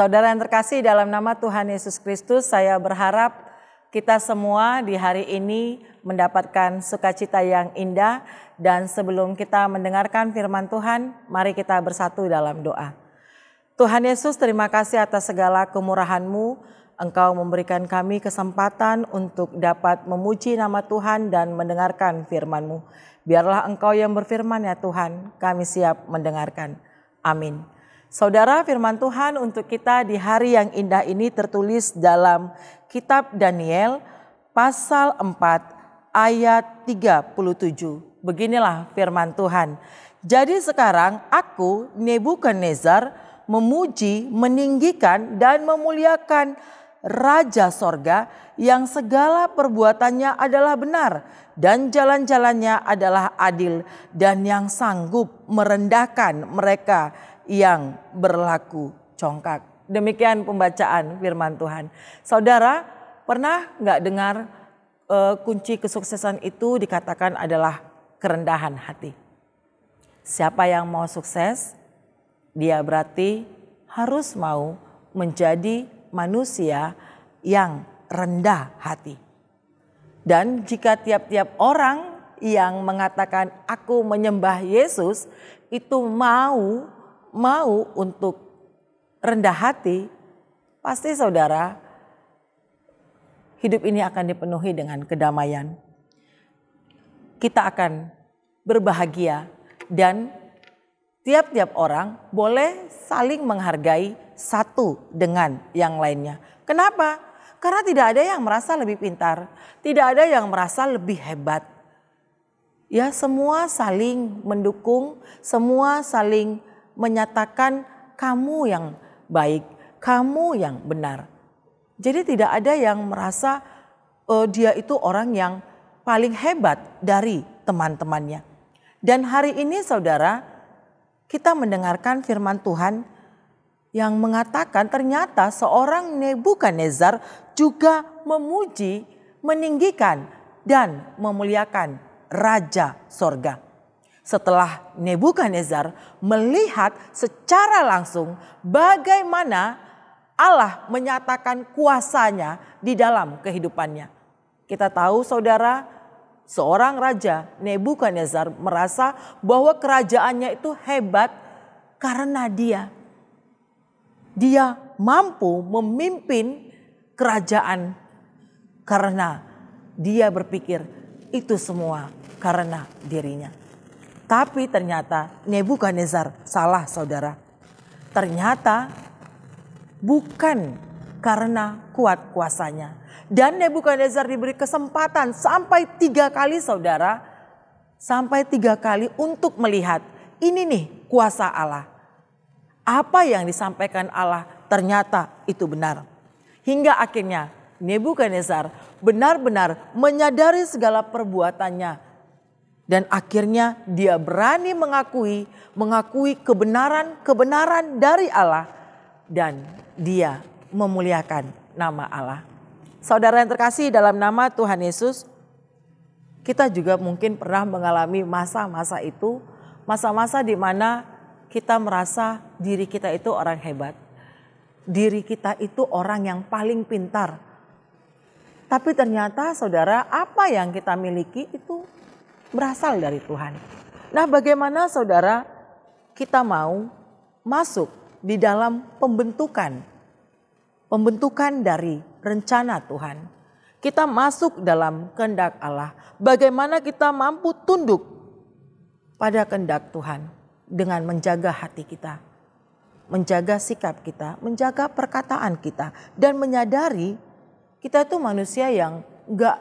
Saudara yang terkasih, dalam nama Tuhan Yesus Kristus, saya berharap kita semua di hari ini mendapatkan sukacita yang indah. Dan sebelum kita mendengarkan firman Tuhan, mari kita bersatu dalam doa. Tuhan Yesus, terima kasih atas segala kemurahan-Mu. Engkau memberikan kami kesempatan untuk dapat memuji nama Tuhan dan mendengarkan firman-Mu. Biarlah Engkau yang berfirman ya Tuhan, kami siap mendengarkan. Amin. Saudara, firman Tuhan untuk kita di hari yang indah ini tertulis dalam kitab Daniel pasal 4 ayat 37. Beginilah firman Tuhan. Jadi sekarang aku Nebukadnezar memuji, meninggikan dan memuliakan Raja Sorga yang segala perbuatannya adalah benar dan jalan-jalannya adalah adil dan yang sanggup merendahkan mereka yang berlaku congkak. Demikian pembacaan firman Tuhan. Saudara, pernah nggak dengar kunci kesuksesan itu dikatakan adalah kerendahan hati? Siapa yang mau sukses, dia berarti harus mau menjadi manusia yang rendah hati. Dan jika tiap-tiap orang yang mengatakan aku menyembah Yesus itu mau untuk rendah hati, pasti saudara hidup ini akan dipenuhi dengan kedamaian. Kita akan berbahagia dan tiap-tiap orang boleh saling menghargai satu dengan yang lainnya. Kenapa? Karena tidak ada yang merasa lebih pintar, tidak ada yang merasa lebih hebat. Ya, semua saling mendukung, semua saling menyatakan kamu yang baik, kamu yang benar. Jadi tidak ada yang merasa dia itu orang yang paling hebat dari teman-temannya. Dan hari ini saudara, kita mendengarkan firman Tuhan yang mengatakan ternyata seorang Nebukadnezar juga memuji, meninggikan dan memuliakan Raja Sorga. Setelah Nebukadnezar melihat secara langsung bagaimana Allah menyatakan kuasanya di dalam kehidupannya. Kita tahu saudara, seorang raja Nebukadnezar merasa bahwa kerajaannya itu hebat karena dia mampu memimpin kerajaan karena dia berpikir itu semua karena dirinya. Tapi ternyata Nebukadnezar salah saudara. Ternyata bukan karena kuat kuasanya. Dan Nebukadnezar diberi kesempatan sampai 3 kali saudara. Sampai 3 kali untuk melihat ini nih kuasa Allah. Apa yang disampaikan Allah ternyata itu benar. Hingga akhirnya Nebukadnezar benar-benar menyadari segala perbuatannya. Dan akhirnya dia berani mengakui kebenaran dari Allah. Dan dia memuliakan nama Allah. Saudara yang terkasih dalam nama Tuhan Yesus, kita juga mungkin pernah mengalami masa-masa itu. Masa-masa di mana kita merasa diri kita itu orang hebat. Diri kita itu orang yang paling pintar. Tapi ternyata saudara, apa yang kita miliki itu berasal dari Tuhan. Nah, bagaimana saudara kita mau masuk di dalam pembentukan dari rencana Tuhan. Kita masuk dalam kehendak Allah. Bagaimana kita mampu tunduk pada kehendak Tuhan dengan menjaga hati kita, menjaga sikap kita, menjaga perkataan kita, dan menyadari kita itu manusia yang gak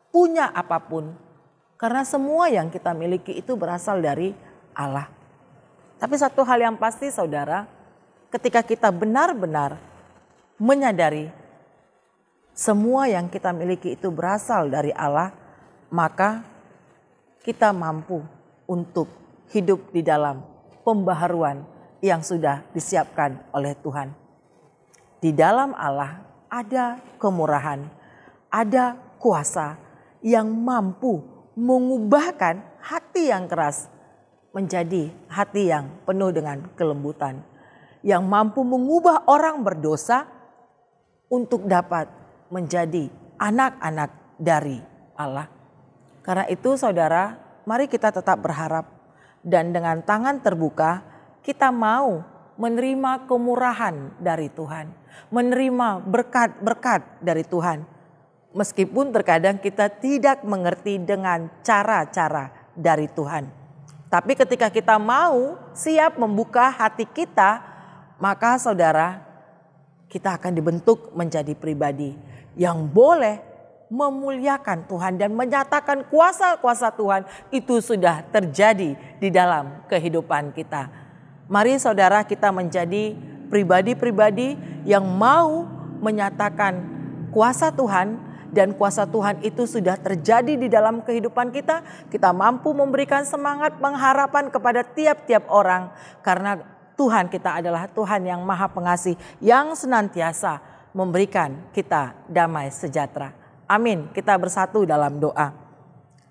punya apapun. Karena semua yang kita miliki itu berasal dari Allah. Tapi satu hal yang pasti saudara, ketika kita benar-benar menyadari semua yang kita miliki itu berasal dari Allah, maka kita mampu untuk hidup di dalam pembaharuan yang sudah disiapkan oleh Tuhan. Di dalam Allah ada kemurahan, ada kuasa yang mampu mengubahkan hati yang keras menjadi hati yang penuh dengan kelembutan. yang mampu mengubah orang berdosa untuk dapat menjadi anak-anak dari Allah. Karena itu saudara, mari kita tetap berharap dan dengan tangan terbuka kita mau menerima kemurahan dari Tuhan, menerima berkat-berkat dari Tuhan. Meskipun terkadang kita tidak mengerti dengan cara-cara dari Tuhan. Tapi ketika kita mau siap membuka hati kita, maka saudara, kita akan dibentuk menjadi pribadi yang boleh memuliakan Tuhan dan menyatakan kuasa-kuasa Tuhan itu sudah terjadi di dalam kehidupan kita. Mari saudara, kita menjadi pribadi-pribadi yang mau menyatakan kuasa Tuhan, dan kuasa Tuhan itu sudah terjadi di dalam kehidupan kita. Kita mampu memberikan semangat, pengharapan kepada tiap-tiap orang. Karena Tuhan kita adalah Tuhan yang Maha Pengasih, yang senantiasa memberikan kita damai sejahtera. Amin. Kita bersatu dalam doa.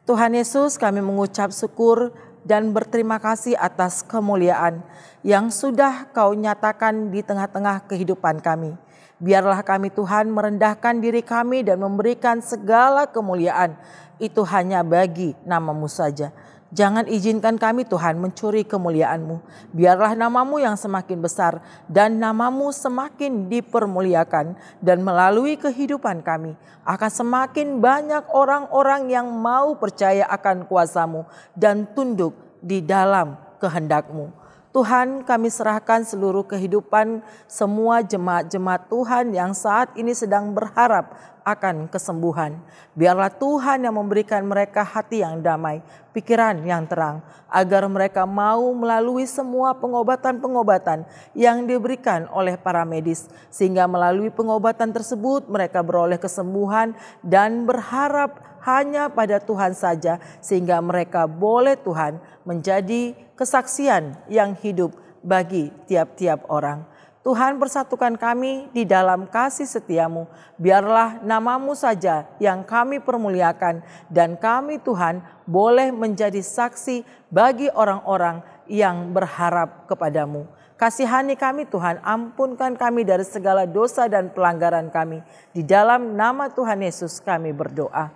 Tuhan Yesus, kami mengucap syukur dan berterima kasih atas kemuliaan yang sudah Kau nyatakan di tengah-tengah kehidupan kami. Biarlah kami Tuhan merendahkan diri kami dan memberikan segala kemuliaan itu hanya bagi nama-Mu saja. Jangan izinkan kami Tuhan mencuri kemuliaan-Mu. Biarlah nama-Mu yang semakin besar dan nama-Mu semakin dipermuliakan. Dan melalui kehidupan kami akan semakin banyak orang-orang yang mau percaya akan kuasa-Mu dan tunduk di dalam kehendak-Mu. Tuhan, kami serahkan seluruh kehidupan semua jemaat-jemaat Tuhan yang saat ini sedang berharap akan kesembuhan. Biarlah Tuhan yang memberikan mereka hati yang damai, pikiran yang terang, agar mereka mau melalui semua pengobatan-pengobatan yang diberikan oleh para medis, sehingga melalui pengobatan tersebut mereka beroleh kesembuhan dan berharap hanya pada Tuhan saja, sehingga mereka boleh Tuhan menjadi kesaksian yang hidup bagi tiap-tiap orang. Tuhan, persatukan kami di dalam kasih setia-Mu. Biarlah nama-Mu saja yang kami permuliakan, dan kami Tuhan boleh menjadi saksi bagi orang-orang yang berharap kepadamu. Kasihani kami Tuhan, ampunkan kami dari segala dosa dan pelanggaran kami. Di dalam nama Tuhan Yesus kami berdoa.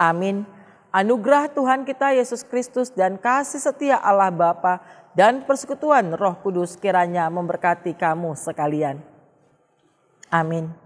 Amin. Anugerah Tuhan kita Yesus Kristus dan kasih setia Allah Bapa dan persekutuan Roh Kudus kiranya memberkati kamu sekalian. Amin.